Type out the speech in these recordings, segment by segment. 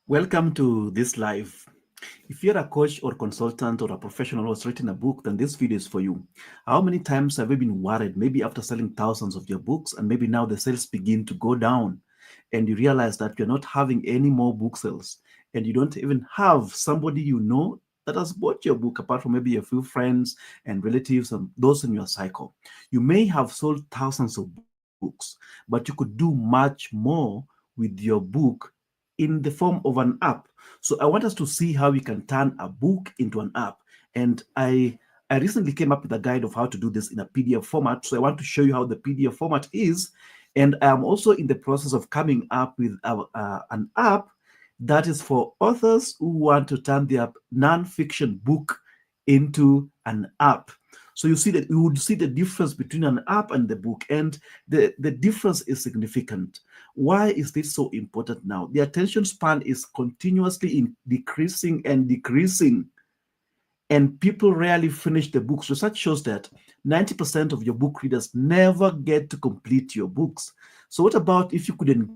Welcome to this live. If you're a coach or consultant or a professional who's written a book, then this video is for you. How many times have you been worried, maybe after selling thousands of your books, and maybe now the sales begin to go down, and you realize that you're not having any more book sales, and you don't even have somebody you know that has bought your book, apart from maybe a few friends and relatives and those in your cycle. You may have sold thousands of books, but you could do much more with your book in the form of an app. So I want us to see how we can turn a book into an app. And I recently came up with a guide of how to do this in a PDF format. So I want to show you how the PDF format is. And I am also in the process of coming up with an app that is for authors who want to turn their non-fiction book into an app. So you see that you would see the difference between an app and the book, and the difference is significant. Why is this so important now? The attention span is continuously decreasing and decreasing, and people rarely finish the books. Research shows that 90% of your book readers never get to complete your books. So what about if you could engage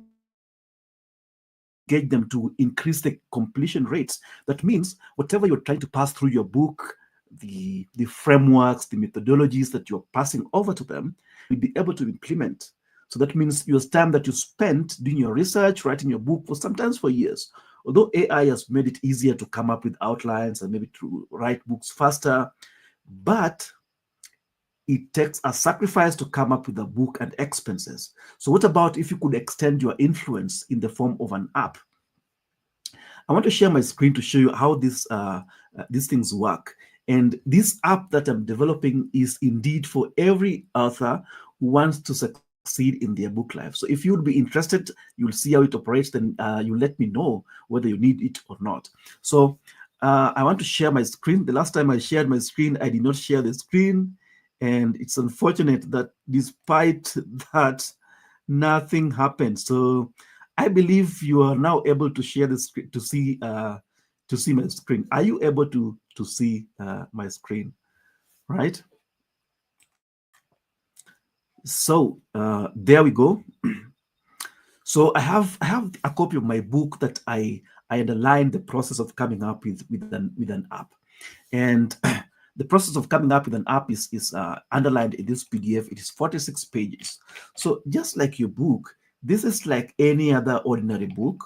them to increase the completion rates? That means whatever you're trying to pass through your book, the frameworks, the methodologies that you're passing over to them, will be able to implement. So that means your time that you spent doing your research, writing your book for sometimes for years. Although AI has made it easier to come up with outlines and maybe to write books faster, but it takes a sacrifice to come up with a book and expenses. So what about if you could extend your influence in the form of an app? I want to share my screen to show you how these things work. And this app that I'm developing is indeed for every author who wants to succeed in their book life. So if you would be interested, you'll see how it operates, then you let me know whether you need it or not. So I want to share my screen. The last time I shared my screen, I did not share the screen. And it's unfortunate that despite that, nothing happened. So I believe you are now able to share the screen to see my screen. Are you able to see my screen? Right. So there we go. So I have a copy of my book that I underlined the process of coming up with an app, and the process of coming up with an app is underlined in this PDF. It is 46 pages. So just like your book, this is like any other ordinary book.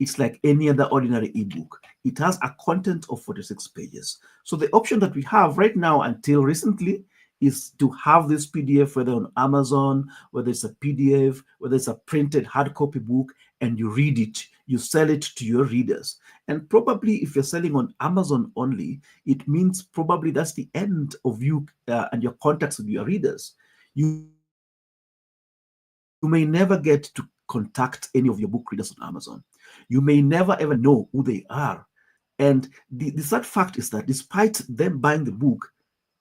It's like any other ordinary ebook. It has a content of 46 pages. So the option that we have right now until recently is to have this PDF, whether on Amazon, whether it's a PDF, whether it's a printed hard copy book, and you read it, you sell it to your readers. And probably if you're selling on Amazon only, it means probably that's the end of you and your contacts with your readers. You may never get to contact any of your book readers on Amazon. You may never ever know who they are. And the sad fact is that despite them buying the book,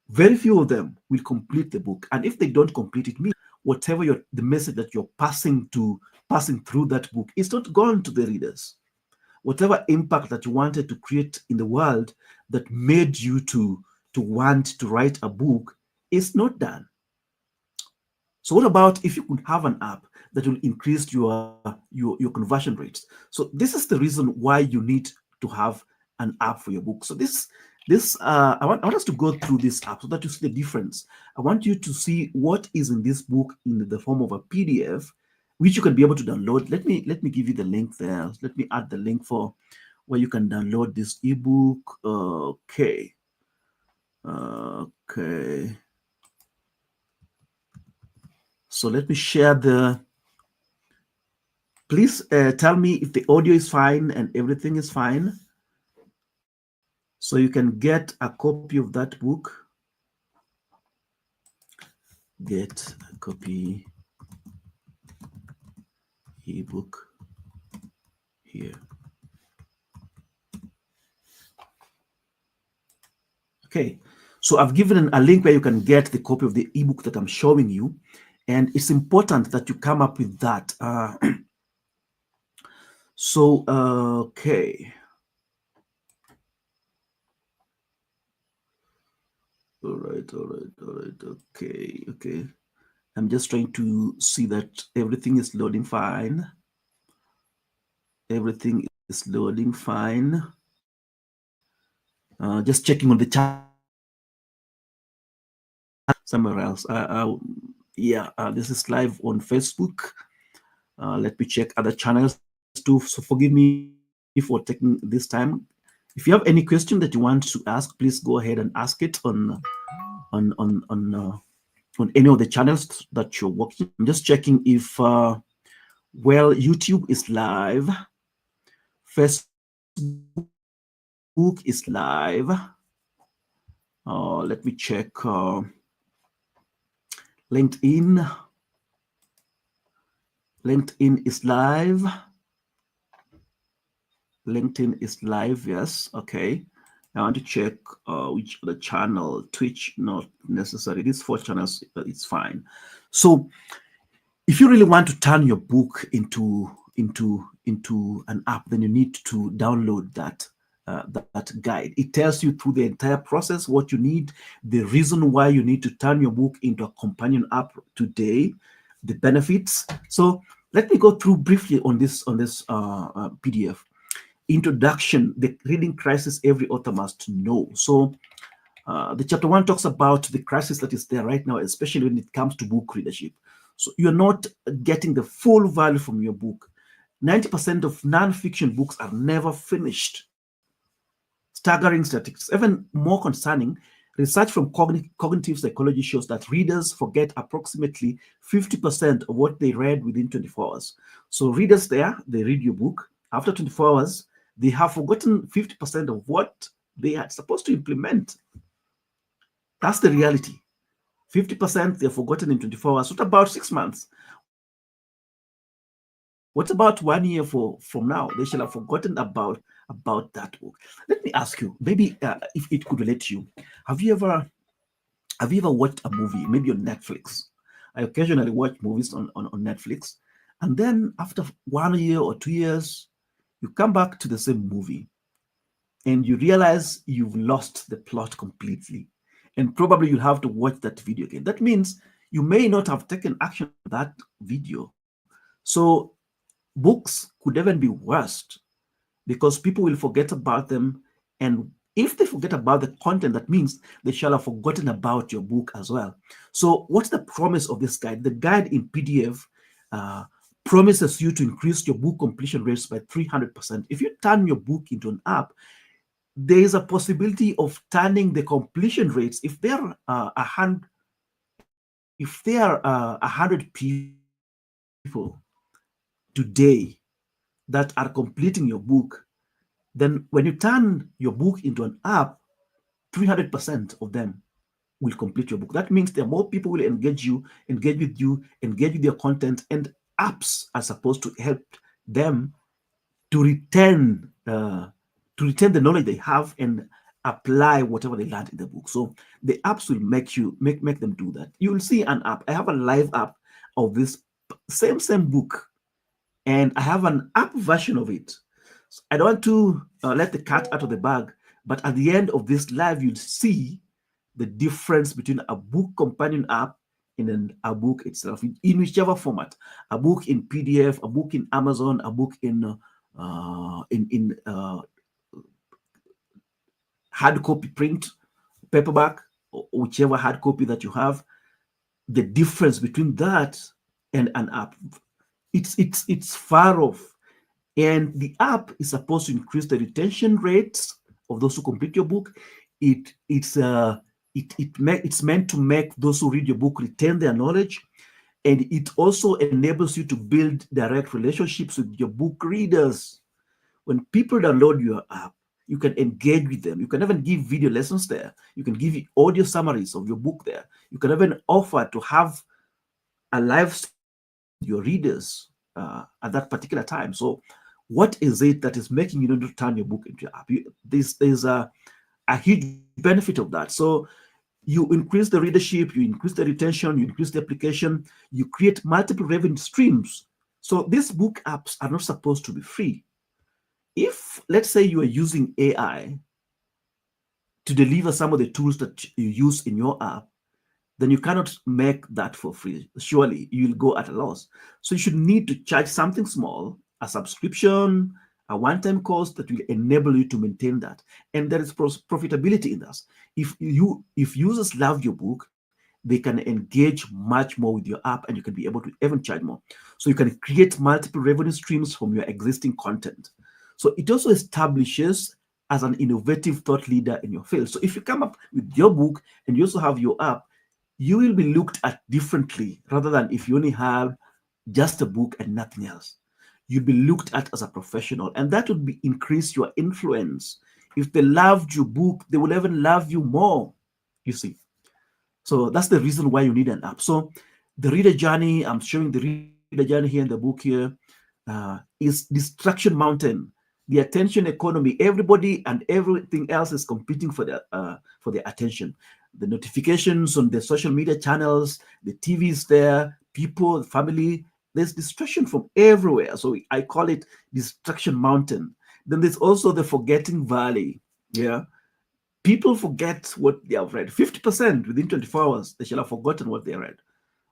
very few of them will complete the book. And if they don't complete, it means whatever the message that you're passing through that book is not gone to the readers. Whatever impact that you wanted to create in the world that made you to want to write a book is not done. So what about if you could have an app that will increase your conversion rates? So this is the reason why you need to have an app for your book. So I want us to go through this app so that you see the difference. I want you to see what is in this book in the form of a PDF, which you can be able to download. Let me give you the link there. Let me add the link for where you can download this ebook. Okay. Okay. So let me share the. Please tell me if the audio is fine and everything is fine. So you can get a copy of that book. Get a copy ebook here. Okay, so I've given a link where you can get the copy of the ebook that I'm showing you. And it's important that you come up with that. Okay. All right, all right, all right. Okay, okay. I'm just trying to see that everything is loading fine. Everything is It's loading fine. Just checking on the chat somewhere else. Yeah, this is live on Facebook. Let me check other channels too. So forgive me for taking this time. If you have any question that you want to ask, please go ahead and ask it on on on uh, on any of the channels that you're watching. I'm just checking if well, YouTube is live, Facebook is live. Let me check LinkedIn. LinkedIn is live. LinkedIn is live, yes. Okay. I want to check which other channel. Twitch, not necessary. These four channels, it's fine. So if you really want to turn your book into an app, then you need to download that guide. It tells you through the entire process what you need, the reason why you need to turn your book into a companion app today, the benefits. So let me go through briefly on this PDF. Introduction: the reading crisis every author must know. So the chapter 1 talks about the crisis that is there right now, especially when it comes to book readership. So you're not getting the full value from your book. 90% of non-fiction books are never finished. Staggering statistics. Even more concerning, research from cognitive psychology shows that readers forget approximately 50% of what they read within 24 hours. So readers there, they read your book. After 24 hours, they have forgotten 50% of what they are supposed to implement. That's the reality. 50% they're forgotten in 24 hours. What about 6 months? What about 1 year from now? They shall have forgotten about that book. Let me ask you, maybe if it could relate to you, have you ever watched a movie, maybe on Netflix? I occasionally watch movies on Netflix, and then after 1 year or 2 years, you come back to the same movie, and you realize you've lost the plot completely, and probably you'll have to watch that video again. That means you may not have taken action on that video. So books could even be worse because people will forget about them. And if they forget about the content, that means they shall have forgotten about your book as well. So what's the promise of this guide? The guide in PDF uh, promises you to increase your book completion rates by 300%. If you turn your book into an app, there is a possibility of turning the completion rates. If there are 100 people today that are completing your book, then when you turn your book into an app, 300% of them will complete your book. That means there are more people will engage with you, engage with your content, and apps are supposed to help them to retain the knowledge they have and apply whatever they learned in the book. So the apps will make them do that. You will see an app. I have a live app of this same book, and I have an app version of it. So I don't want to let the cat out of the bag, but at the end of this live, you'll see the difference between a book companion app and a book itself, in whichever format: a book in PDF, a book in Amazon, a book in hard copy print, paperback, or whichever hard copy that you have. The difference between that and an app, it's far off. And the app is supposed to increase the retention rates of those who complete your book. It's meant to make those who read your book retain their knowledge, and it also enables you to build direct relationships with your book readers. When people download your app, you can engage with them. You can even give video lessons there. You can give audio summaries of your book there. You can even offer to have a live stream with your readers at that particular time. So what is it that is making you not to turn your book into an app? There's a huge benefit of that. So you increase the readership, you increase the retention, you increase the application, you create multiple revenue streams. So these book apps are not supposed to be free. If, let's say, you are using AI to deliver some of the tools that you use in your app, then you cannot make that for free. Surely you'll go at a loss. So you should need to charge something small, a subscription, a one-time cost that will enable you to maintain that. And there is profitability in this. If users love your book, they can engage much more with your app, and you can be able to even charge more. So you can create multiple revenue streams from your existing content. So it also establishes as an innovative thought leader in your field. So if you come up with your book and you also have your app, you will be looked at differently rather than if you only have just a book and nothing else. You'll be looked at as a professional, and that would be increase your influence. If they loved your book, they will even love you more. You see. So that's the reason why you need an app. So the reader journey, I'm showing the reader journey here in the book here, is distraction mountain, the attention economy. Everybody and everything else is competing for their attention. The notifications on the social media channels, the TV is there, people, family. There's distraction from everywhere. So I call it distraction mountain. Then there's also the forgetting valley. Yeah, people forget what they have read. 50% within 24 hours, they shall have forgotten what they read.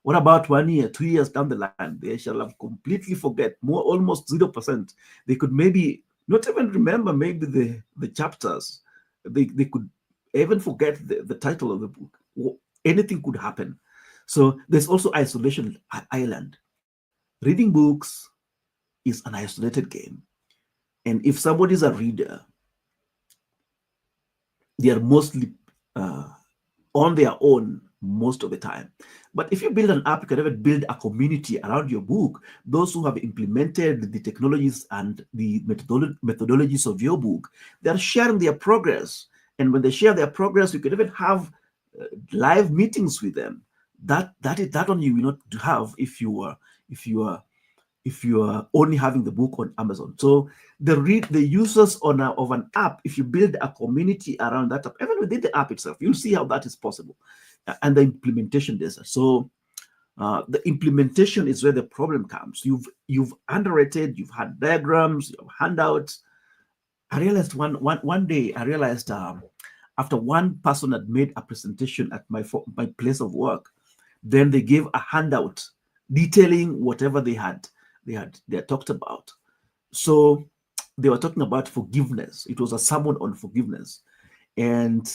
What about 1 year, 2 years down the line? They shall have completely forget, more almost 0%. They could maybe not even remember maybe the chapters. They could even forget the title of the book. Anything could happen. So there's also isolation island. Reading books is an isolated game. And if somebody is a reader, they are mostly uh, on their own most of the time. But if you build an app, you can even build a community around your book. Those who have implemented the technologies and the methodologies of your book, they are sharing their progress. And when they share their progress, you can even have live meetings with them. That one you will not have if you are if you are only having the book on Amazon. So the users of an app, if you build a community around that app, even within the app itself, you'll see how that is possible. And the implementation there's so the implementation is where the problem comes. You've underrated, you've had diagrams, you have handouts. I realized one day I realized after one person had made a presentation at my place of work, then they gave a handout detailing whatever they had talked about. So they were talking about forgiveness. It was a sermon on forgiveness and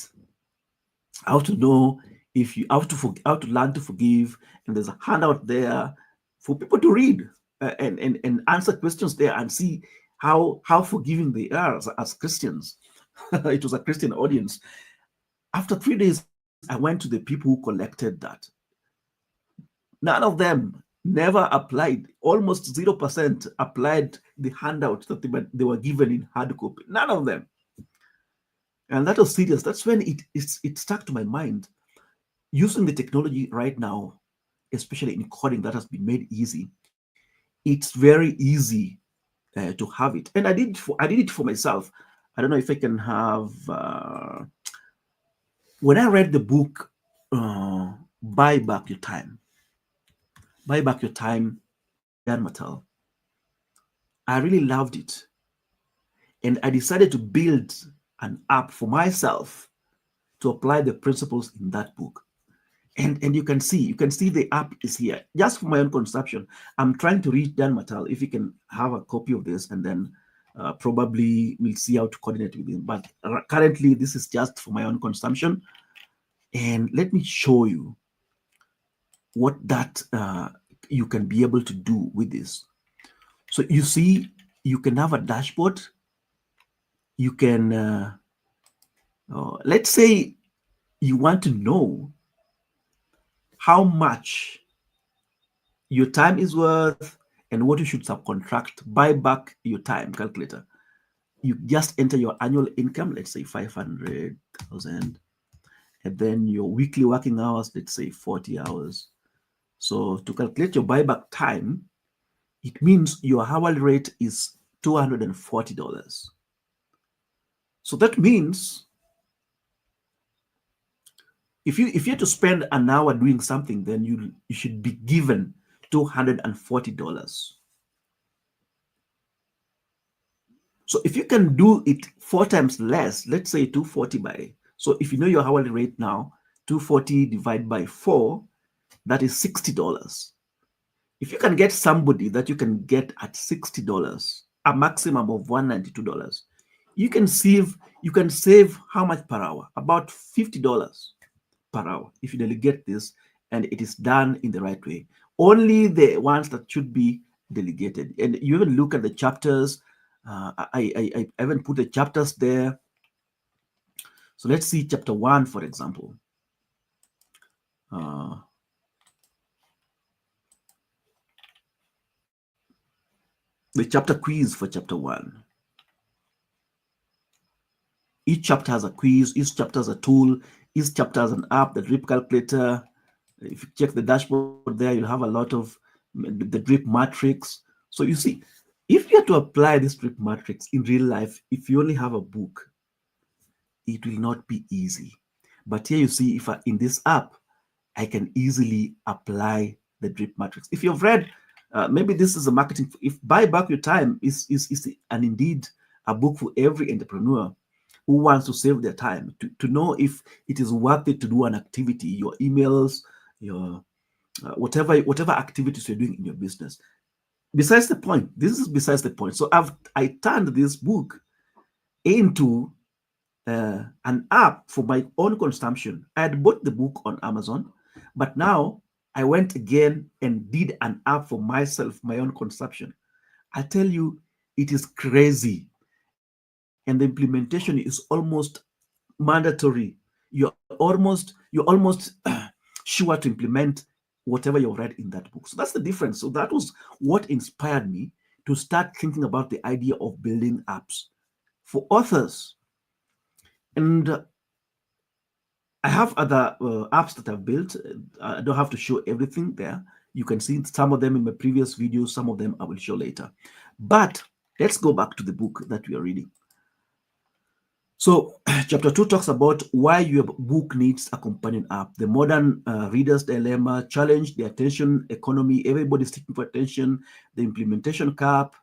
how to know if you how to learn to forgive. And there's a handout there for people to read and answer questions there and see how forgiving they are as Christians. It was a Christian audience. After 3 days, I went to the people who collected that. None of them never applied. Almost 0% applied the handout that they were given in hard copy. None of them. And that was serious. That's when it stuck to my mind. Using the technology right now, especially in coding that has been made easy, it's very easy to have it. And I did it for myself. I don't know if I can have. When I read the book, "Buy Back Your Time," "Buy Back Your Time" by Dan Mattel, I really loved it, and I decided to build an app for myself to apply the principles in that book. And you can see the app is here just for my own consumption. I'm trying to reach Dan Mattel if he can have a copy of this, and then probably we'll see how to coordinate with him. But currently, this is just for my own consumption. And let me show you what that you can be able to do with this. So you see, you can have a dashboard. You can, let's say, you want to know how much your time is worth and what you should subcontract. Buy back your time calculator. You just enter your annual income, let's say 500,000, and then your weekly working hours, let's say 40 hours. So to calculate your buyback time, it means your hourly rate is $240. So that means if you have to spend an hour doing something, then you should be given $240. So if you can do it 4 times less, let's say 240 by, so if you know your hourly rate now, 240 divided by 4, that is $60. If you can get somebody that you can get at $60, a maximum of $192. You can save how much per hour? About $50 per hour if you delegate this and it is done in the right way. Only the ones that should be delegated. And you even look at the chapters. I even put the chapters there. So let's see chapter 1, for example. Uh, the chapter quiz for chapter 1. Each chapter has a quiz, each chapter has a tool, each chapter has an app, the drip calculator. If you check the dashboard there, you'll have a lot of the drip matrix. So you see, if you are to apply this drip matrix in real life, if you only have a book, it will not be easy. But here you see, if in this app, I can easily apply the drip matrix. If you've read, maybe this is a marketing. If Buy Back Your Time is and indeed a book for every entrepreneur who wants to save their time to know if it is worth it to do an activity, your emails, your whatever activities you're doing in your business. Besides the point, this is besides the point. So I turned this book into an app for my own consumption. I had bought the book on Amazon, but now I went again and did an app for myself, my own consumption. I tell you, it is crazy. And the implementation is almost mandatory. You're almost sure to implement whatever you read in that book. So that's the difference. So that was what inspired me to start thinking about the idea of building apps for authors. And I have other apps that I've built. I don't have to show everything there. You can see some of them in my previous videos. Some of them I will show later. But let's go back to the book that we are reading. So chapter 2 talks about why your book needs a companion app. The modern reader's dilemma, challenge, the attention economy, everybody's seeking for attention, the implementation cap,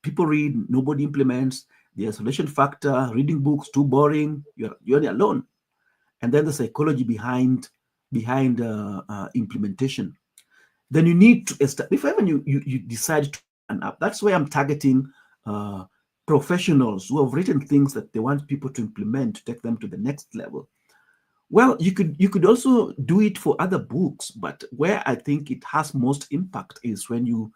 people read, nobody implements, the isolation factor, reading books too boring, you're alone. And then the psychology behind implementation. Then you need to establish, before even you decide to build an app. That's why I'm targeting uh, professionals who have written things that they want people to implement to take them to the next level. Well, you could also do it for other books, but where I think it has most impact is when you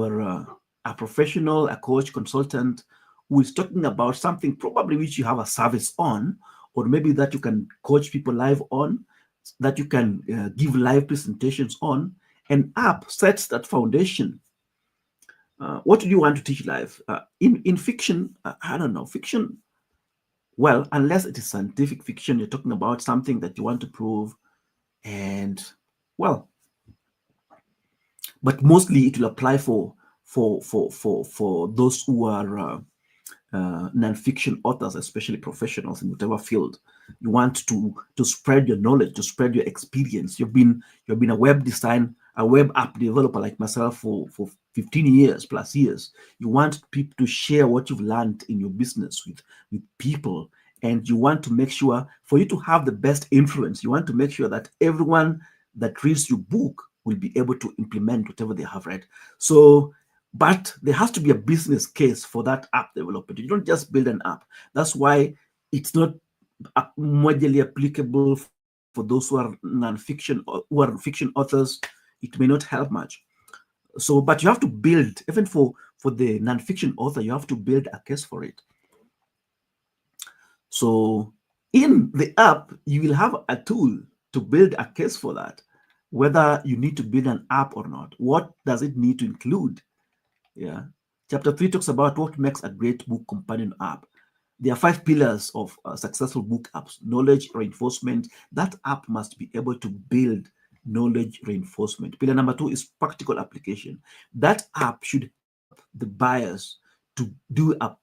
are a professional, a coach, consultant who is talking about something probably which you have a service on, or maybe that you can coach people live on, that you can give live presentations on. An app sets that foundation. What do you want to teach live? In fiction, I don't know. Fiction, well, unless it is scientific fiction, you're talking about something that you want to prove, and well, but mostly it will apply for those who are non-fiction authors, especially professionals in whatever field. You want to spread your knowledge, to spread your experience. You've been a web app developer like myself for 15 years plus years. You want people to share what you've learned in your business with people, and you want to make sure, for you to have the best influence, you want to make sure that everyone that reads your book will be able to implement whatever they have read. So, but there has to be a business case for that app development. You don't just build an app. That's why it's not modularly applicable for those who are non-fiction or who are fiction authors. It may not help much. So, but you have to build, even for the non-fiction author, you have to build a case for it. So in the app, you will have a tool to build a case for that, whether you need to build an app or not. What does it need to include? Yeah. Chapter 3 talks about what makes a great book companion app. There are 5 pillars of successful book apps. Knowledge reinforcement. That app must be able to build knowledge reinforcement. Pillar number 2 is practical application. That app should help the buyers to do a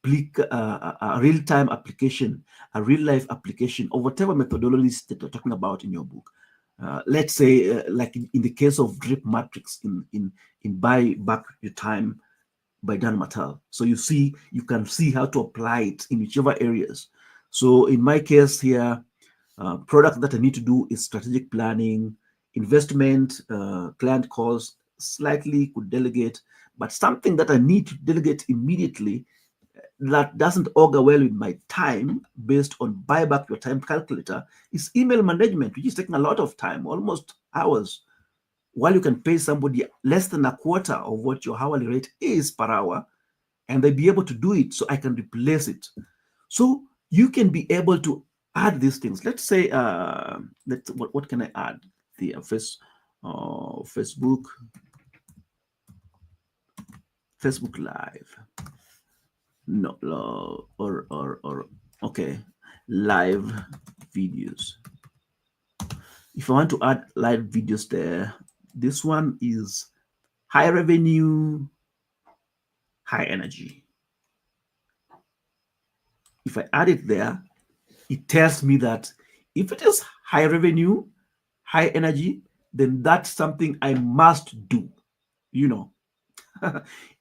real-time application, a real-life application of whatever methodologies that you're talking about in your book. Let's say, like in the case of drip matrix in Buy Back Your Time by Dan Mattel. So you can see how to apply it in whichever areas. So in my case here, product that I need to do is strategic planning, investment, client calls, slightly could delegate, but something that I need to delegate immediately that doesn't augur well with my time based on buy back your time calculator is email management, which is taking a lot of time, almost hours, while you can pay somebody less than a quarter of what your hourly rate is per hour, and they be able to do it so I can replace it. So you can be able to add these things. Let's say, what can I add? The Facebook, Facebook Live, no, or okay, live videos. If I want to add live videos there, this one is high revenue, high energy. If I add it there, it tells me that if it is high revenue, high energy, then that's something I must do. You know,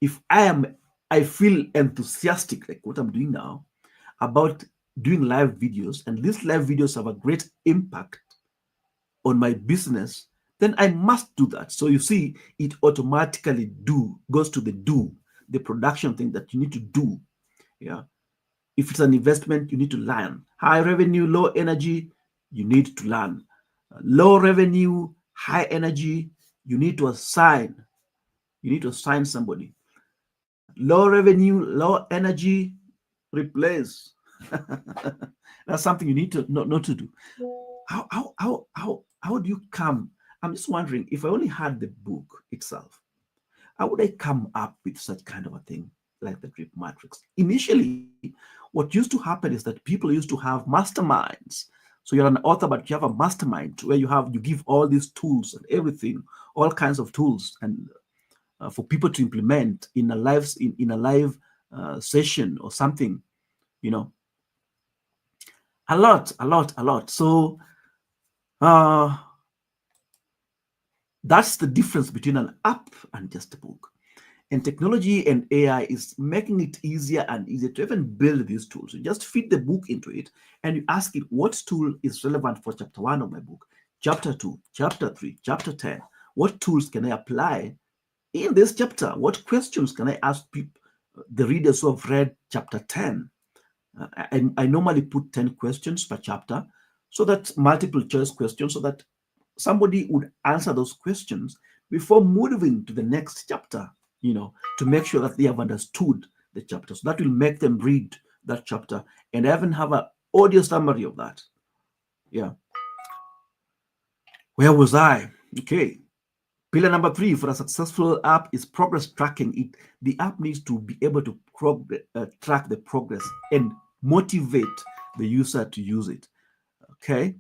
if I feel enthusiastic, like what I'm doing now, about doing live videos, and these live videos have a great impact on my business, then I must do that. So you see, it automatically goes to the production thing that you need to do. Yeah. If it's an investment, you need to learn. High revenue, low energy, you need to learn. Low revenue, high energy, you need to assign. You need to assign somebody. Low revenue, low energy, replace. That's something you need to not to do. How do you come? I'm just wondering, if I only had the book itself, how would I come up with such kind of a thing like the drip matrix? Initially, what used to happen is that people used to have masterminds. So you're an author, but you have a mastermind where you give all these tools and everything, all kinds of tools, and for people to implement in a live session or something, you know, a lot. So uh, that's the difference between an app and just a book. And technology and AI is making it easier and easier to even build these tools. You just feed the book into it and you ask it what tool is relevant for chapter 1 of my book, chapter 2, chapter 3, chapter 10. What tools can I apply in this chapter? What questions can I ask people, the readers who have read chapter 10? I normally put 10 questions per chapter, so that multiple choice questions, so that somebody would answer those questions before moving to the next chapter, to make sure that they have understood the chapter. So that will make them read that chapter and even have an audio summary of that. Yeah. Where was I? Okay. Pillar number 3 for a successful app is progress tracking. The app needs to be able to track the progress and motivate the user to use it. Okay.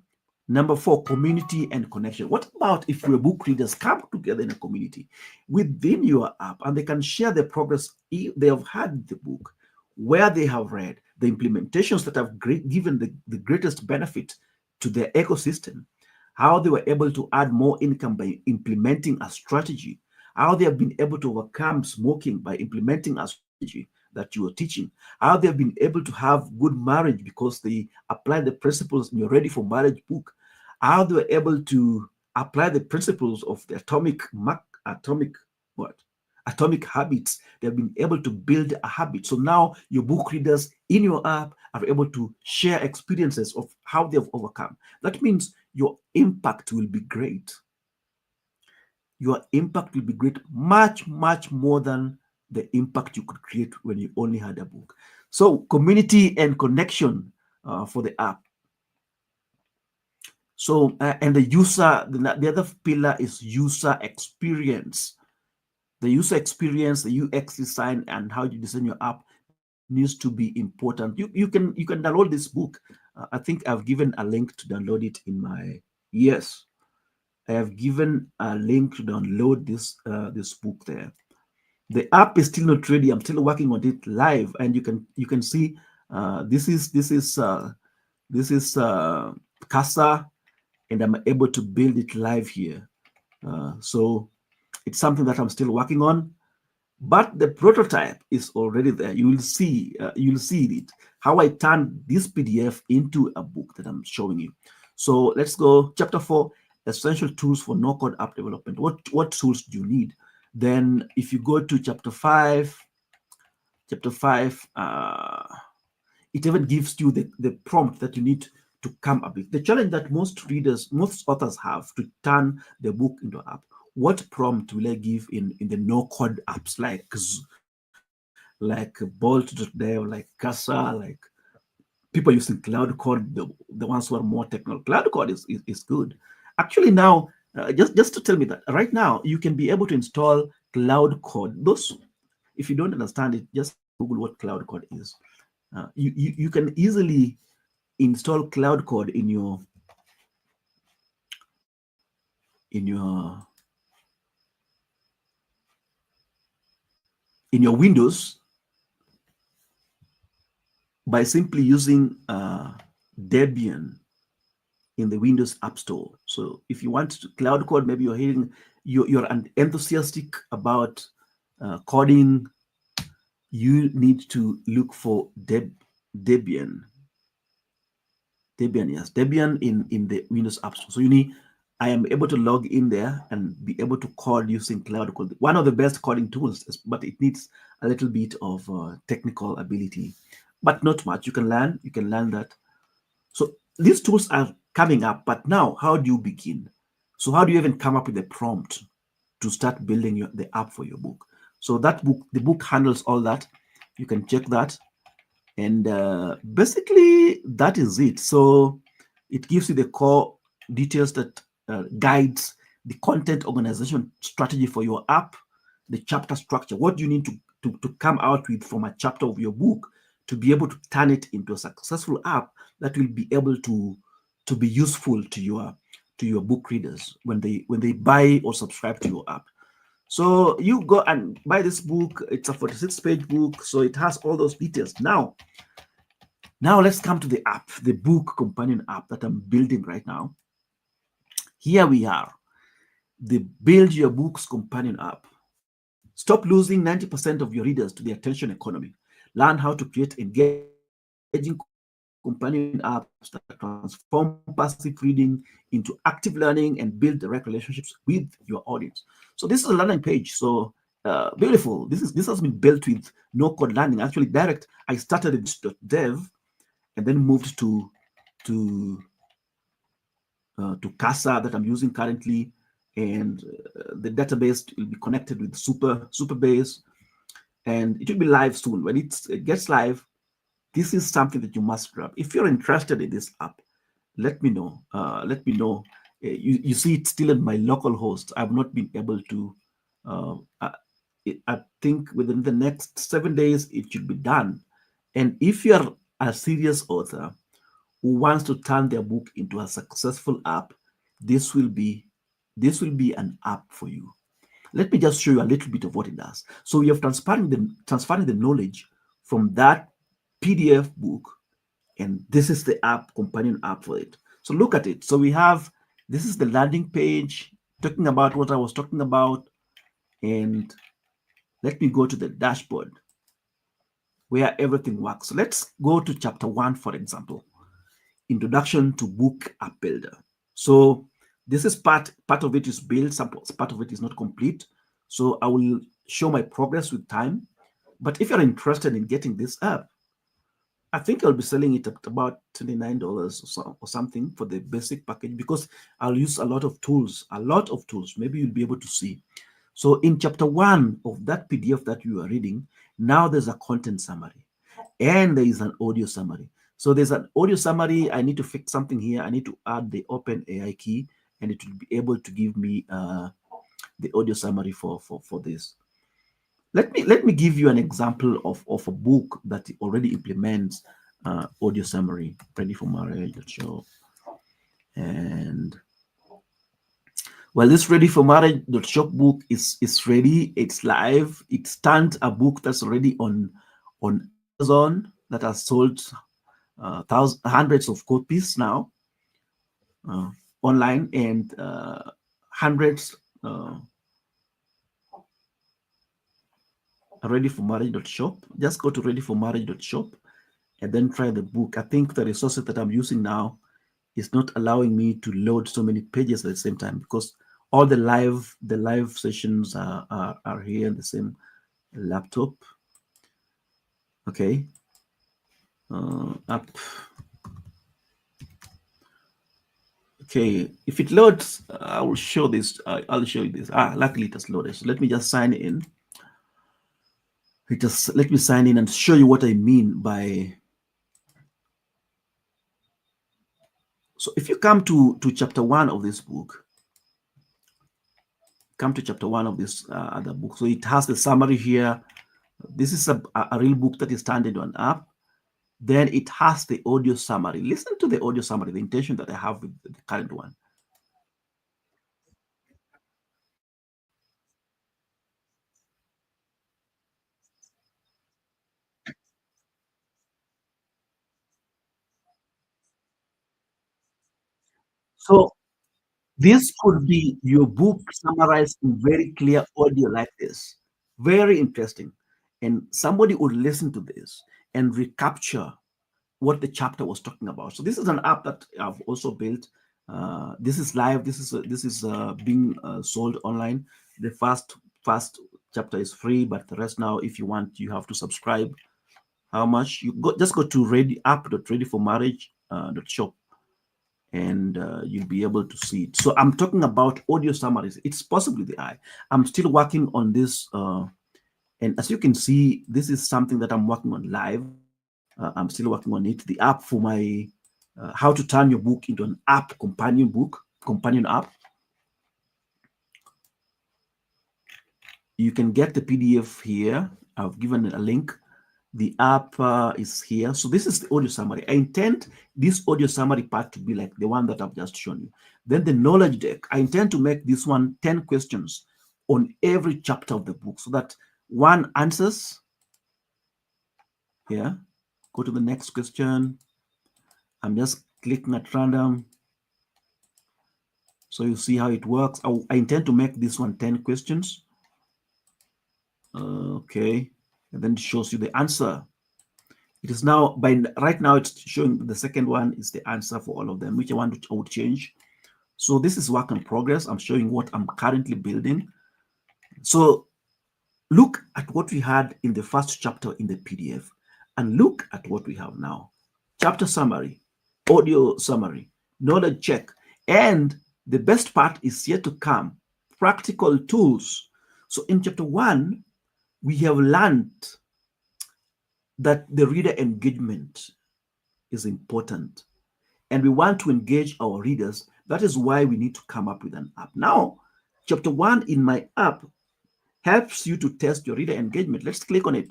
Number 4, community and connection. What about if your book readers come together in a community within your app and they can share their progress if they have had the book, where they have read, the implementations that have given the greatest benefit to their ecosystem, how they were able to add more income by implementing a strategy, how they have been able to overcome smoking by implementing a strategy that you are teaching, how they've been able to have good marriage because they apply the principles in your Ready for Marriage book, how they were able to apply the principles of the atomic habits. They've been able to build a habit. So now your book readers in your app are able to share experiences of how they've overcome. That means your impact will be great. Your impact will be great, much, much more than the impact you could create when you only had a book. So community and connection for the app. So, and the other pillar is user experience. The user experience, the UX design, and how you design your app needs to be important. You can download this book. I think I've given a link to download it in my yes. I have given a link to download this book there. The app is still not ready. I'm still working on it live, and you can see this is Casa, and I'm able to build it live here. So it's something that I'm still working on, but the prototype is already there. You'll see it, how I turn this PDF into a book that I'm showing you. So let's go chapter 4, essential tools for no code app development. What tools do you need? Then if you go to chapter 5, it even gives you the prompt that you need to come up with. The challenge that most readers, most authors have to turn the book into an app. What prompt will I give in the no-code apps like Bolt.dev, like Casa, like people using Cloud Code, the ones who are more technical? Cloud Code is good. Actually, now, just to tell me that right now, you can be able to install Cloud Code. Those, if you don't understand it, just Google what Cloud Code is. You can easily install Cloud Code in your Windows by simply using Debian in the Windows App Store. So if you want to Cloud Code, maybe you're enthusiastic about coding, you need to look for Debian. Debian, yes, Debian in the Windows App Store. So I am able to log in there and be able to code using Cloud Code. One of the best coding tools, but it needs a little bit of technical ability, but not much. You can learn. You can learn that. So these tools are coming up, but now how do you begin? So how do you even come up with a prompt to start building the app for your book? So the book handles all that. You can check that, and basically that is it. So it gives you the core details that guides the content organization strategy for your app, the chapter structure. What do you need to come out with from a chapter of your book to be able to turn it into a successful app that will be able to be useful to your book readers when they buy or subscribe to your app. So you go and buy this book. It's a 46-page book, so it has all those details. Now let's come to the app, the book companion app that I'm building right now. Here we are, the Build Your Books companion app. Stop losing 90% of your readers to the attention economy. Learn how to create engaging companion apps that transform passive reading into active learning and build direct relationships with your audience. So this is a landing page. So beautiful. This has been built with no code landing. Actually, direct. I started with bolt.dev and then moved to Casa that I'm using currently, and the database will be connected with Superbase, and it will be live soon. When it gets live, this is something that you must grab. If you're interested in this app, let me know. Let me know. You see, it's still in my local host. I've not been able to. Uh, I, I think within the next 7 days it should be done. And if you're a serious author who wants to turn their book into a successful app, this will be an app for you. Let me just show you a little bit of what it does. So we have transferring the knowledge from that PDF book, and this is the app, companion app for it. So look at it. So we have, this is the landing page talking about what I was talking about, and let me go to the dashboard where everything works. So let's go to chapter 1, for example. Introduction to Book App Builder. So this is part of it is built, some part of it is not complete. So I will show my progress with time. But if you're interested in getting this app, I think I'll be selling it at about $29 or something for the basic package, because I'll use a lot of tools, Maybe you'll be able to see. So in chapter 1 of that PDF that you are reading, now there's a content summary and there is an audio summary. So there's an audio summary. I need to fix something here. I need to add the OpenAI key, and it will be able to give me the audio summary for this. Let me give you an example of a book that already implements audio summary. Ready for marriage show. And well, this Ready for Marriage.shop book is ready. It's live. It stands a book that's already on Amazon that has sold hundreds of copies now online, and hundreds Ready for Marriage.shop. Just go to Ready for Marriage.shop and then try the book. I think the resources that I'm using now is not allowing me to load so many pages at the same time, because All the live sessions are here in the same laptop. Okay. Up. Okay, if it loads, I will show this. I'll show you this. Luckily it has loaded. So let me just sign in. Let me sign in and show you what I mean by. So if you come to chapter 1 of this book, come to chapter 1 of this other book. So it has the summary here. This is a real book that is turned into an app. Then it has the audio summary. Listen to the audio summary, the intention that I have with the current one. So this could be your book summarized in very clear audio like this. Very interesting. And somebody would listen to this and recapture what the chapter was talking about. So this is an app that I've also built. This is live. This is being sold online. The first chapter is free, but the rest now, if you want, you have to subscribe. How much? You go just go to ready app.readyformarriage.shop and you'll be able to see it. So I'm talking about audio summaries. It's possibly the eye. I'm still working on this, and as you can see, this is something that I'm working on live. I'm still working on it. The app for my how to turn your book into an app companion app. You can get the PDF here. I've given a link. The app is here. So this is the audio summary. I intend this audio summary part to be like the one that I've just shown you. Then the knowledge deck, I intend to make this one 10 questions on every chapter of the book so that one answers here. Go to the next question. I'm just clicking at random. So you see how it works. I intend to make this one 10 questions. Okay. And then it shows you the answer. It is now, by right now, it's showing the second one is the answer for all of them, which I would change. So this is work in progress. I'm showing what I'm currently building. So look at what we had in the first chapter in the PDF and look at what we have now. Chapter summary, audio summary, knowledge check, and the best part is yet to come, practical tools. So in chapter 1, we have learned that the reader engagement is important and we want to engage our readers. That is why we need to come up with an app. Now, chapter 1 in my app helps you to test your reader engagement. Let's click on it.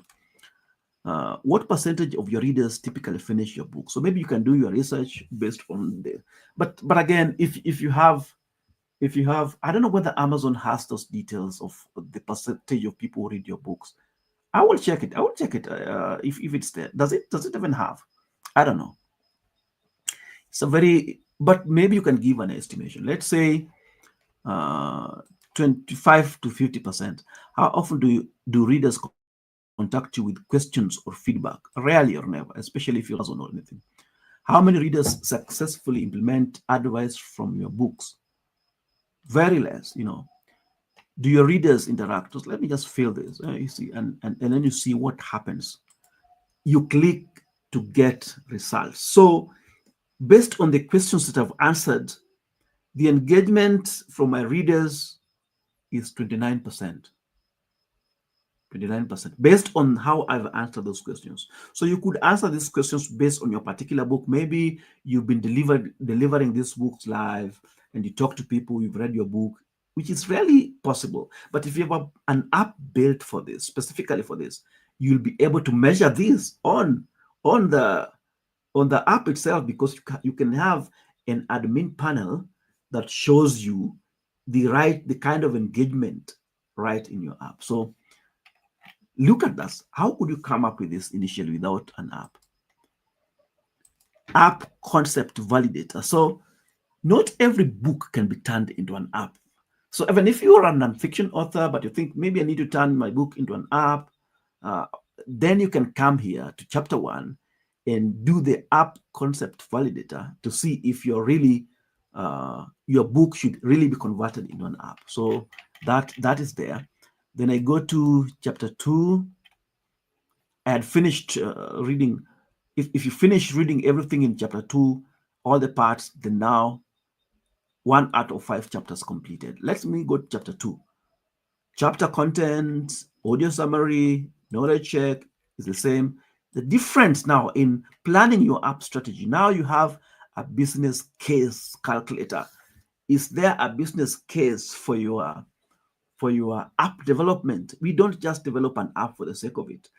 What percentage of your readers typically finish your book? So maybe you can do your research based on the. But again, if you have, I don't know whether Amazon has those details of the percentage of people who read your books. I will check it. I will check it if it's there. Does it even have? I don't know. It's a very, but maybe you can give an estimation. Let's say uh, 25 to 50%. How often do readers contact you with questions or feedback? Rarely or never, especially if you're Amazon or anything. How many readers successfully implement advice from your books? Very less, Do your readers interact? Just let me just fill this. You see, and then you see what happens. You click to get results. So based on the questions that I've answered, the engagement from my readers is 29%. 29% based on how I've answered those questions. So you could answer these questions based on your particular book. Maybe you've been delivering these books live and you talk to people, you've read your book, which is rarely possible. But if you have an app built for this, specifically for this, you'll be able to measure this on the app itself, because you can have an admin panel that shows you the kind of engagement right in your app. So look at this. How could you come up with this initially without an app? App concept validator. So not every book can be turned into an app. So even if you're a nonfiction author, but you think maybe I need to turn my book into an app, uh, then you can come here to chapter 1 and do the app concept validator to see if you're really your book should really be converted into an app. So that is there. Then I go to chapter 2. I had finished reading. If you finish reading everything in chapter 2, all the parts, then now 1 out of 5 chapters completed. Let me go to chapter 2. Chapter content, audio summary, knowledge check is the same. The difference now in planning your app strategy, now you have a business case calculator. Is there a business case for your app development? We don't just develop an app for the sake of it.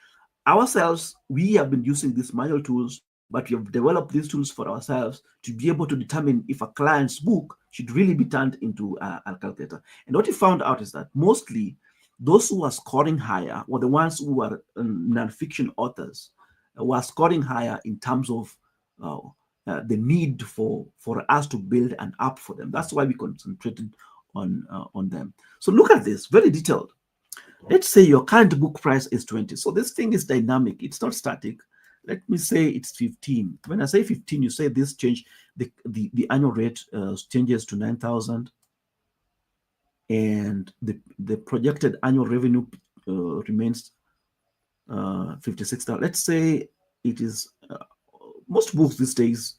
Ourselves, we have been using these manual tools, but we have developed these tools for ourselves to be able to determine if a client's book should really be turned into a calculator. And what we found out is that mostly those who are scoring higher were the ones who are nonfiction authors, were scoring higher in terms of uh, the need for us to build an app for them. That's why we concentrated on them. So look at this, very detailed. Let's say your current book price is 20. So this thing is dynamic. It's not static. Let me say it's 15. When I say 15, you say this change, the annual rate changes to 9,000, and the projected annual revenue remains 56,000. Let's say it is most books these days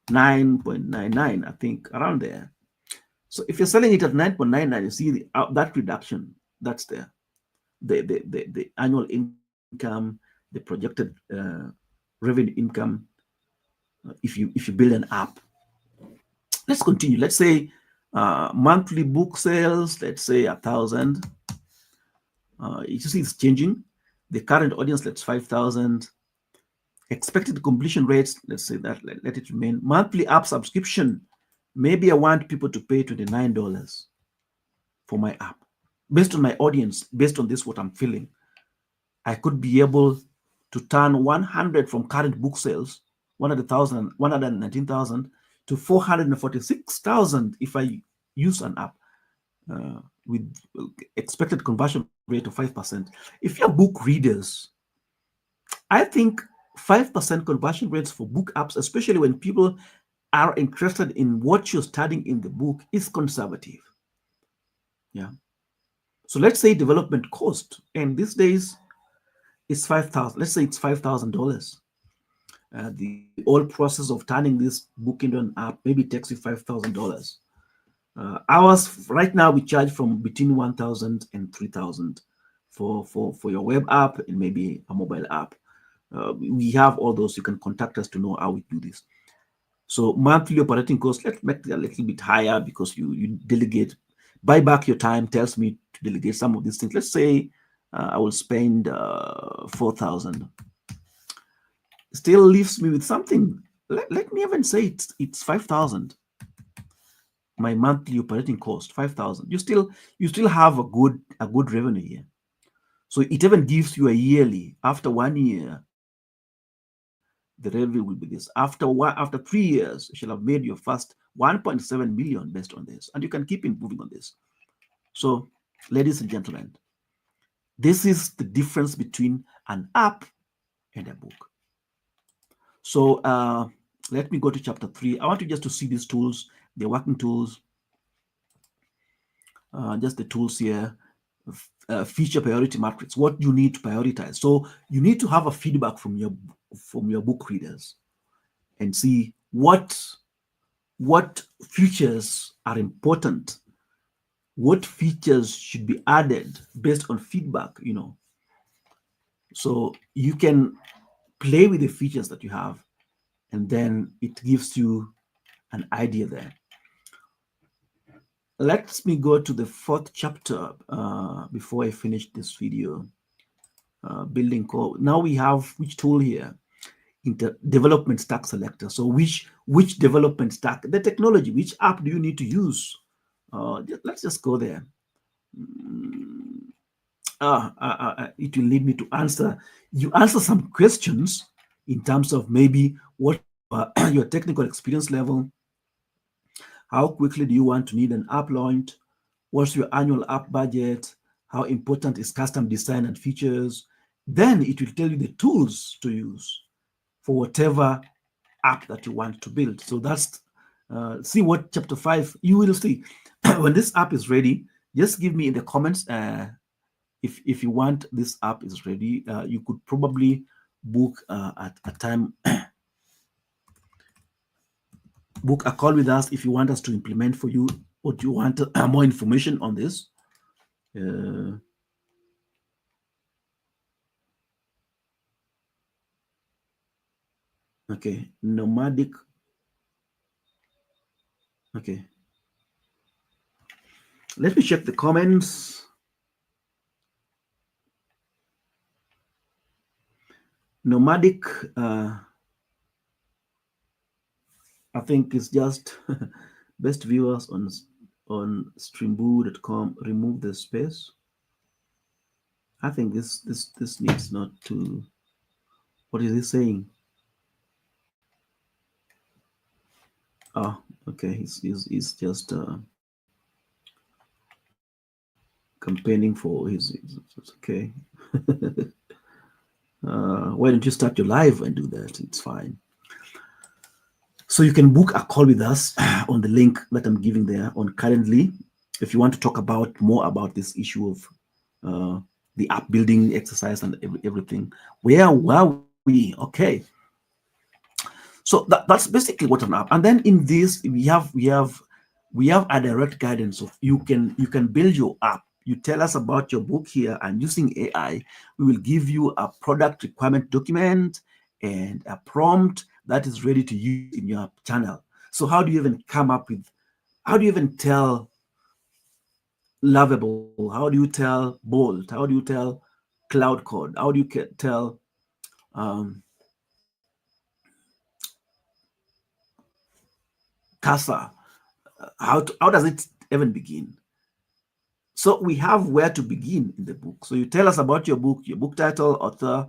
9.99, I think, around there. So if you're selling it at 9.99, you see that reduction that's there. The annual income, the projected revenue income, if you build an app. Let's continue. Let's say monthly book sales, let's say 1,000. You see it's changing. The current audience, let's 5,000. Expected completion rates, let's say that, let it remain. Monthly app subscription, maybe I want people to pay $29 for my app. Based on my audience, based on this, what I'm feeling, I could be able to turn 100 from current book sales, 100,000, 119,000 to 446,000 if I use an app with expected conversion rate of 5%. If you're book readers, I think 5% conversion rates for book apps, especially when people are interested in what you're studying in the book, is conservative. Yeah. So let's say development cost, and these days it's 5,000. Let's say it's $5,000. The whole process of turning this book into an app maybe takes you $5,000. Ours right now we charge from between 1,000 and 3,000 for your web app and maybe a mobile app. We have all those. You can contact us to know how we do this. So monthly operating costs, let's make it a little bit higher because you delegate. Buy back your time tells me to delegate some of these things. Let's say I will spend 4,000. Still leaves me with something. Let me even say it's 5,000. My monthly operating cost 5,000. You still have a good revenue here. So it even gives you a yearly. After 1 year, the revenue will be this. After 3 years, you shall have made your first 1.7 million based on this, and you can keep improving on this. So, ladies and gentlemen, this is the difference between an app and a book. So let me go to chapter 3. I want you just to see these tools, the working tools, just the tools here. Feature priority matrix, what you need to prioritize. So you need to have a feedback from your book readers and see what features are important, what features should be added based on feedback, so you can play with the features that you have, and then it gives you an idea there. Let me go to the 4th chapter before I finish this video. Building code. Now we have which tool here? Development stack selector. So which development stack, the technology, which app do you need to use? Let's just go there. It will lead me to answer some questions in terms of maybe what your technical experience level, how quickly do you want to need an app launched, what's your annual app budget, how important is custom design and features. Then it will tell you the tools to use for whatever app that you want to build. So that's See what chapter 5 you will see. When this app is ready, just give me in the comments. If you want this app is ready, you could probably book at a time, book a call with us if you want us to implement for you, or do you want more information on this. uh, okay, nomadic. Okay, let me check the comments. Nomadic, I think it's just best viewers on streamboo.com. Remove the space. I think this needs not to. What is he saying? Oh, okay. He's just campaigning for it's okay. Why don't you start your live and do that? It's fine. So you can book a call with us on the link that I'm giving there on currently. If you want to talk about more about this issue of the app building exercise and everything. Where were we? Okay. So that's basically what an app. And then in this, we have a direct guidance of you can build your app. You tell us about your book here, and using AI, we will give you a product requirement document and a prompt that is ready to use in your channel. So how do you even come up with? How do you even tell lovable? How do you tell bold? How do you tell cloud code? How do you tell um, casa? How does it even begin? So we have where to begin in the book. So you tell us about your book title, author,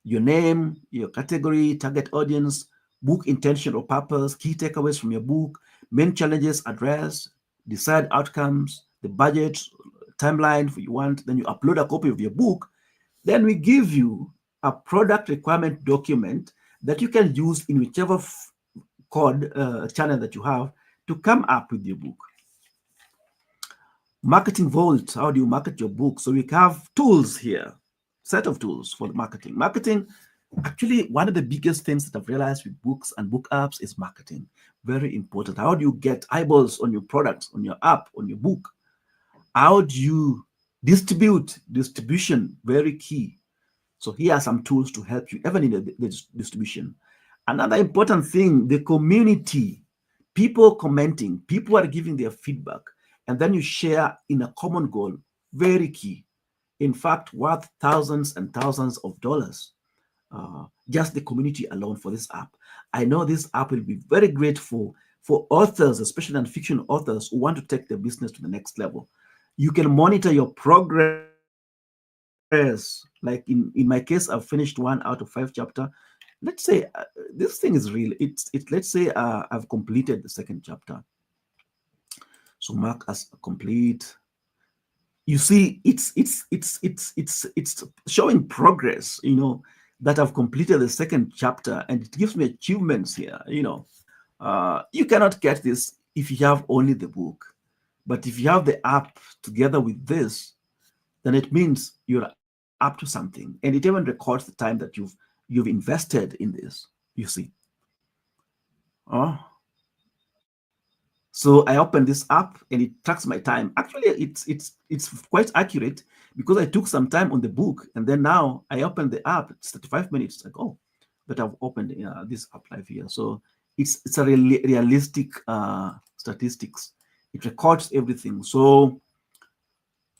your name, your category, target audience, book intention or purpose, key takeaways from your book, main challenges addressed, desired outcomes, the budget, timeline for you want. Then you upload a copy of your book. Then we give you a product requirement document that you can use in whichever code channel that you have to come up with your book. Marketing Vault, how do you market your book? So we have tools here, set of tools for the marketing. Marketing, actually, one of the biggest things that I've realized with books and book apps is marketing. Very important. How do you get eyeballs on your product, on your app, on your book? How do you distribute? Distribution, very key. So here are some tools to help you, even in the distribution. Another important thing, the community, people commenting, people are giving their feedback, and then you share in a common goal, very key. In fact, worth thousands and thousands of dollars. Just the community alone for this app. I know this app will be very great for authors, especially non-fiction authors who want to take their business to the next level. You can monitor your progress. Like in my case, I've finished 1 out of 5 chapter. Let's say this thing is real. It's let's say I've completed the second chapter. So mark as complete. You see, it's showing progress. That I've completed the second chapter, and it gives me achievements here. You cannot get this if you have only the book, but if you have the app together with this, then it means you're up to something, and it even records the time that you've invested in this. You see. Oh, so I open this app and it tracks my time. Actually, it's quite accurate because I took some time on the book, and then now I open the app. It's 35 minutes. Like, oh, but I've opened this app live here. So it's a realistic statistics. It records everything. So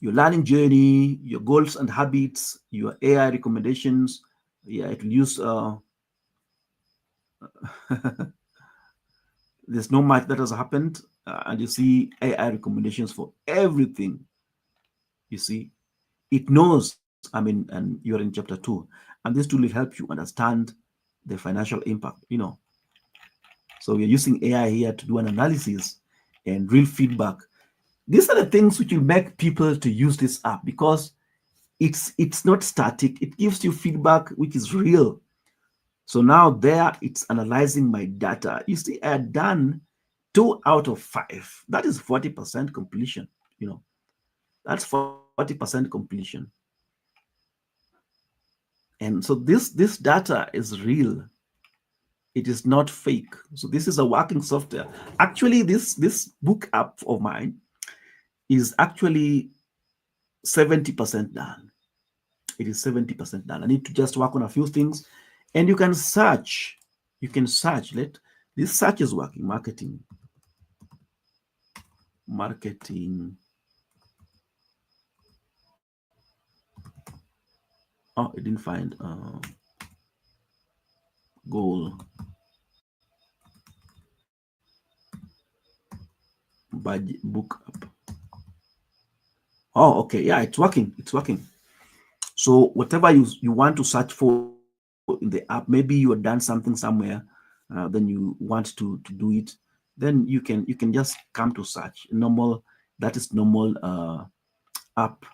your learning journey, your goals and habits, your AI recommendations. Yeah, it will use. There's no much that has happened, and you see AI recommendations for everything. You see, it knows. I mean, and you're in chapter 2, and this tool will help you understand the financial impact. So we're using AI here to do an analysis and real feedback. These are the things which will make people to use this app because it's not static. It gives you feedback which is real. So now there it's analyzing my data. You see, I had done 2 out of 5. That is 40% completion. You know, that's 40% completion. And so this data is real. It is not fake. So this is a working software. Actually, this book app of mine is actually 70% done. It is 70% done. I need to just work on a few things, and you can search. You can search. Let this search is working. Marketing. Oh, it didn't find goal budget book up. Oh, okay. Yeah, it's working. It's working. So whatever you want to search for in the app, maybe you have done something somewhere, then you want to do it, then you can just come to search normal. That is normal app.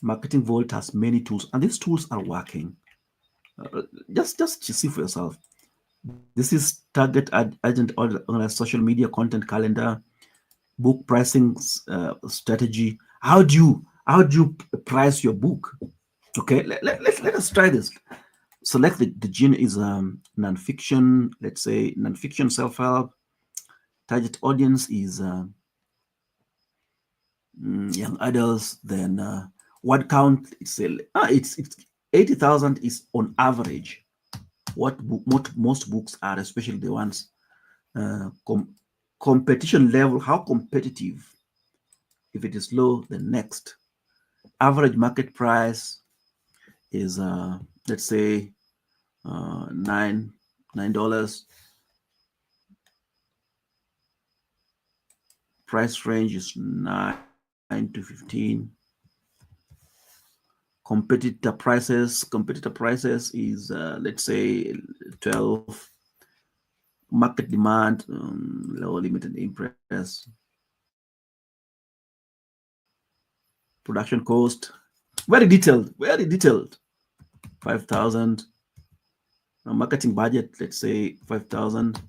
Marketing Vault has many tools, and these tools are working. Just see for yourself. This is target agent on a social media content calendar, book pricing strategy. How do you price your book? Okay, let us try this. Select the genre is nonfiction. Let's say nonfiction self-help. Target audience is young adults. Then word count, it's 80,000 is on average what most books are, especially the ones uh, com- competition level. How competitive? If it is low, then next. Average market price is let's say $9. Price range is 9 to 15. Competitor prices is let's say 12. Market demand, low limited impress. Production cost, very detailed, 5,000. Marketing budget, let's say 5,000.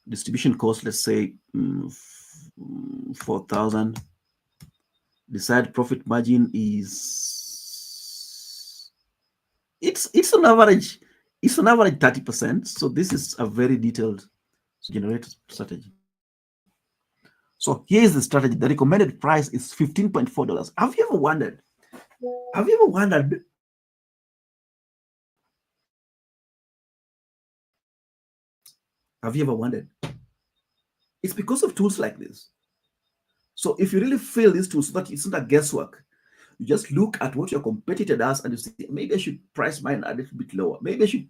Distribution cost, let's say 4,000. Desired profit margin is it's on average 30%. So this is a very detailed generated strategy. So here is the strategy. The recommended price is $15.4. Have you ever wondered? Have you ever wondered? Have you ever wondered? It's because of tools like this. So if you really feel these tools, so that it's not a guesswork, you just look at what your competitor does and you say, maybe I should price mine a little bit lower. Maybe I should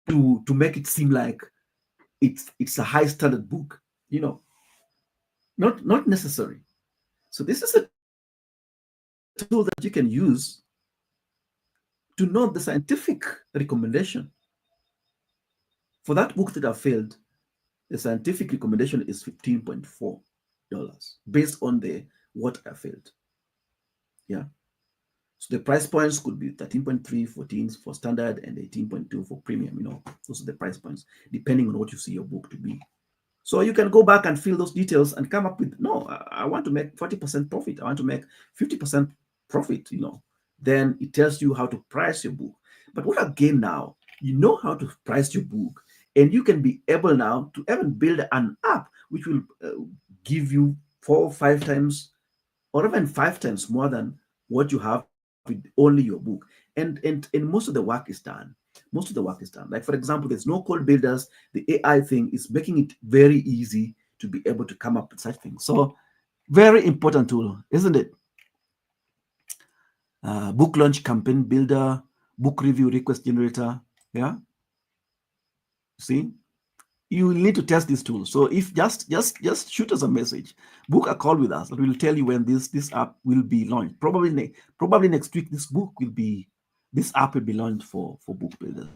to make it seem like it's a high standard book. You know, not necessary. So this is a tool that you can use to know the scientific recommendation. For that book that I failed, the scientific recommendation is $15.4 based on the what I failed. Yeah. So the price points could be 13.3, 14 for standard, and 18.2 for premium. Those are the price points, depending on what you see your book to be. So you can go back and fill those details and come up with, no, I want to make 40% profit. I want to make 50% profit. Then it tells you how to price your book. But what again now? You know how to price your book, and you can be able now to even build an app which will give you 4 or 5 times or even 5 times more than what you have with only your book. And most of the work is done. Most of the work is done. Like, for example, there's no code builders. The AI thing is making it very easy to be able to come up with such things. So very important tool, isn't it? Book launch campaign builder, book review request generator. Yeah. See, you need to test this tool. So if just shoot us a message, book a call with us, and we'll tell you when this app will be launched. Probably next week. This app will be launched for book builders.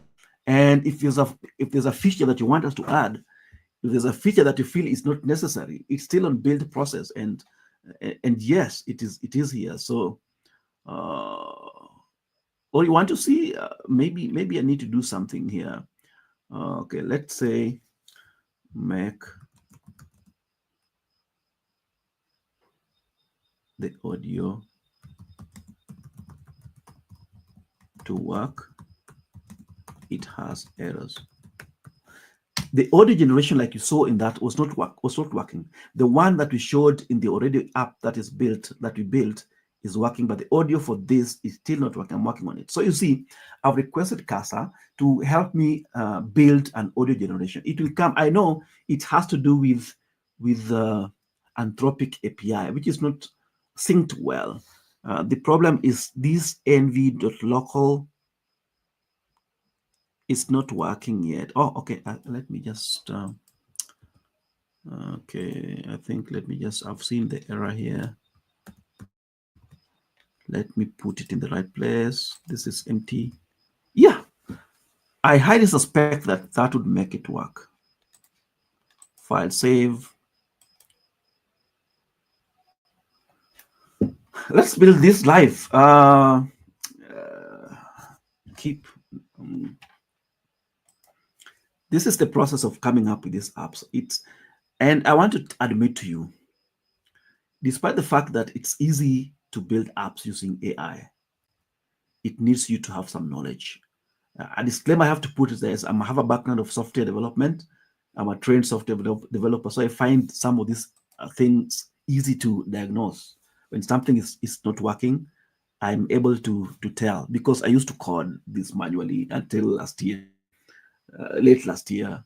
And if there's a feature that you want us to add, if there's a feature that you feel is not necessary, it's still on build process. And yes, it is here. So or you want to see, maybe I need to do something here. Okay, let's say make the audio to work. It has errors. The audio generation, like you saw in that, was not working. The one that we showed in the already app that we built is working, but the audio for this is still not working. I'm working on it. So you see, I've requested Casa to help me build an audio generation. It will come. I know it has to do with Anthropic API, which is not synced well. The problem is this nv.local is not working yet. Oh, okay. Let me just. Okay, I think let me just. I've seen the error here. Let me put it in the right place. This is empty. Yeah, I highly suspect that that would make it work. File save. Let's build this live. Keep. Um, this is the process of coming up with these apps. And I want to admit to you, despite the fact that it's easy to build apps using AI, it needs you to have some knowledge. A disclaimer I have to put is this: I have a background of software development. I'm a trained software developer, so I find some of these things easy to diagnose. When something is not working, I'm able to tell because I used to code this manually until last year, late last year,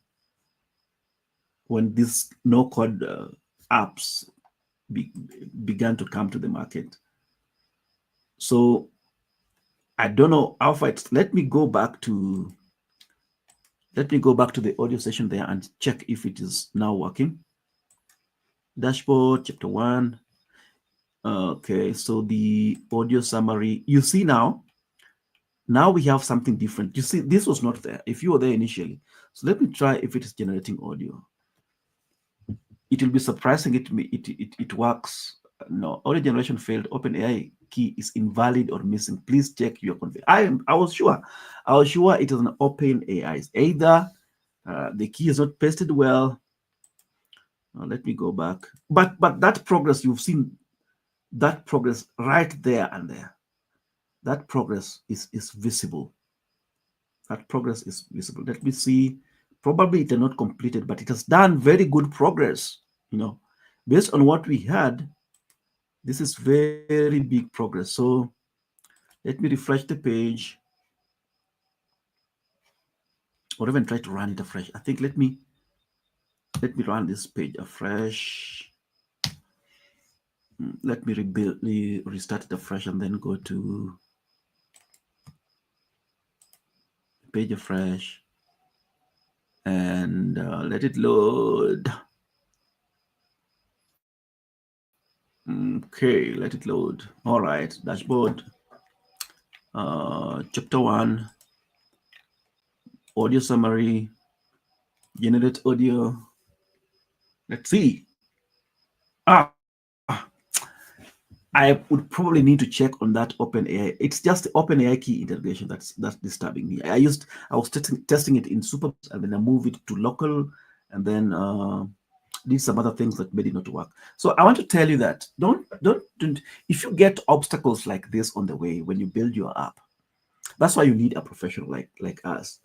when these no code apps be, began to come to the market. So I don't know how far it's. Let me go back to the audio session there and check if it is now working. Dashboard, chapter 1. Okay, so the audio summary. You see now we have something different. You see, this was not there if you were there initially. So let me try if it is generating audio. It will be surprising it works. No, audio generation failed. OpenAI key is invalid or missing. Please check your config. I was sure. I was sure it is an OpenAI. Either the key is not pasted well. Let me go back. But that progress, you've seen that progress right there and there. That progress is visible. That progress is visible. Let me see. Probably it is not completed, but it has done very good progress. Based on what we had, this is very big progress. So let me refresh the page, or even try to run it afresh. I think let me run this page afresh. Let me restart it afresh, and then go to page afresh, and let it load. Okay, let it load. All right, dashboard. Chapter 1, audio summary, generate audio. Let's see. I would probably need to check on that OpenAI. It's just the OpenAI key integration that's disturbing me. I was testing it in Super, and then I moved it to local, and then did some other things that made it not work. So I want to tell you that don't if you get obstacles like this on the way when you build your app, that's why you need a professional like us.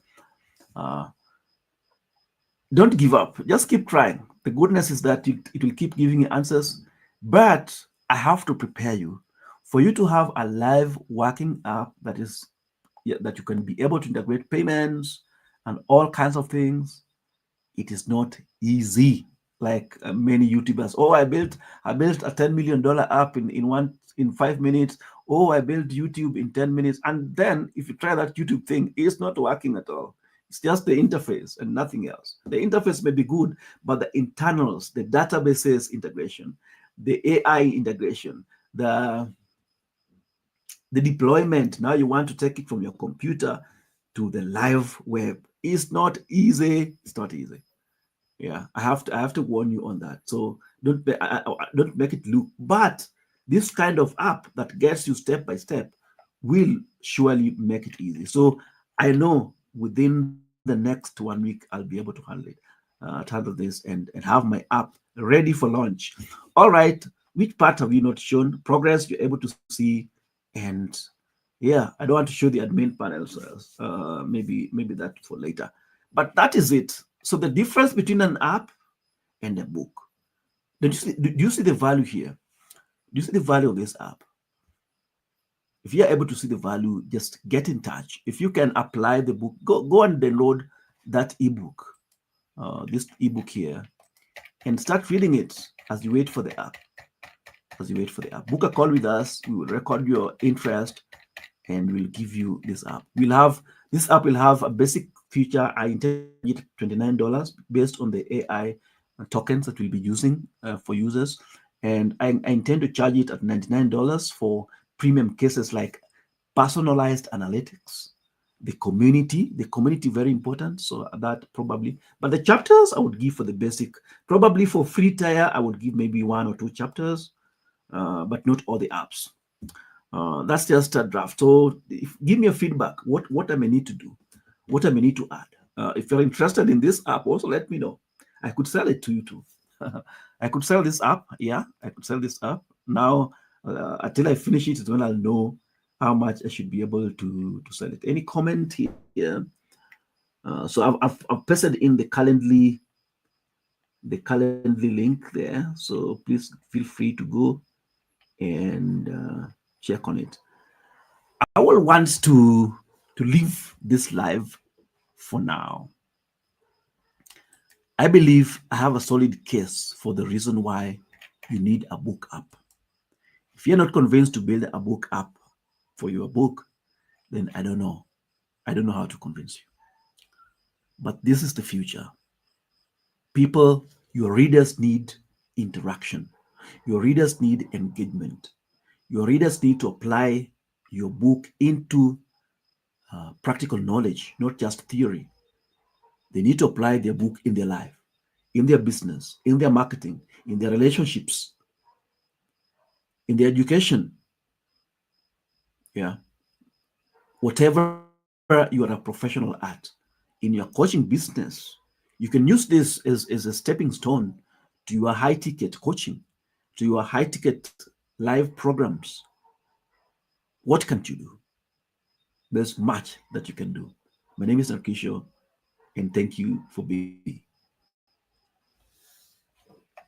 Don't give up. Just keep trying. The goodness is that it will keep giving you answers, but I have to prepare you for you to have a live working app that is that you can be able to integrate payments and all kinds of things. It is not easy like many YouTubers. Oh, I built a $10 million app in 5 minutes. Oh, I built YouTube in 10 minutes. And then if you try that YouTube thing, it's not working at all. It's just the interface and nothing else. The interface may be good, but the internals, the databases integration, the AI integration, the deployment, now you want to take it from your computer to the live web. It's not easy. It's not easy. Yeah, I have to warn you on that. So don't make it look. But this kind of app that gets you step by step will surely make it easy. So I know within the next 1 week I'll be able to handle it, to handle this, and have my app ready for launch. All right, which part have you not shown? Progress you're able to see, and yeah, I don't want to show the admin panels. Maybe that for later. But that is it. So the difference between an app and a book. Do you see the value here? Do you see the value of this app? If you're able to see the value, just get in touch. If you can apply the book, go and download that ebook, this ebook here, and start reading it as you wait for the app. As you wait for the app, book a call with us. We will record your interest, and we'll give you this app. This app will have a basic feature. I intend to charge it $29 based on the AI tokens that we'll be using for users, and I intend to charge it at $99 for premium cases like personalized analytics, the community very important. So that probably, but the chapters I would give for the basic, probably for free tier, I would give maybe 1 or 2 chapters, but not all the apps. That's just a draft. So give me a feedback. What I may need to do, what I may need to add. If you're interested in this app, also let me know. I could sell it to you too. I could sell this app. Yeah, I could sell this app. Now, until I finish it is when I'll know how much I should be able to sell it. Any comment here? So I've pasted in the Calendly link there. So please feel free to go and check on it. I will want to leave this live for now. I believe I have a solid case for the reason why you need a book app. If you're not convinced to build a book app for your book, then I don't know. I don't know how to convince you. But this is the future. People, your readers need interaction. Your readers need engagement. Your readers need to apply your book into practical knowledge, not just theory. They need to apply their book in their life, in their business, in their marketing, in their relationships, in their education. Yeah. Whatever you are a professional at, in your coaching business, you can use this as a stepping stone to your high ticket coaching, to your high ticket live programs. What can't you do? There's much that you can do. My name is Narkisho, and thank you for being with me.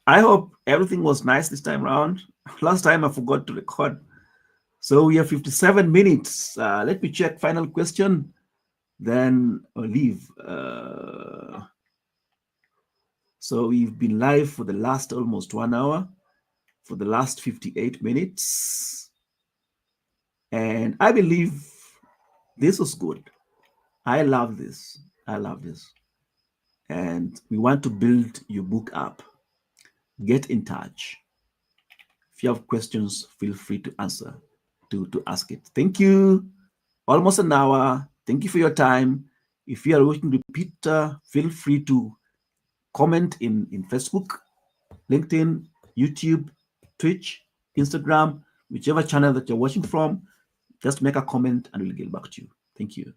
I hope everything was nice this time around. Last time I forgot to record. So we have 57 minutes. Let me check final question, then I'll leave. So we've been live for the last almost 1 hour, for the last 58 minutes. And I believe this was good. I love this. I love this. And we want to build your book up. Get in touch. If you have questions, feel free to answer, to ask it. Thank you. Almost an hour. Thank you for your time. If you are watching repeat, feel free to comment in Facebook, LinkedIn, YouTube, Twitch, Instagram, whichever channel that you're watching from. Just make a comment and we'll get back to you. Thank you.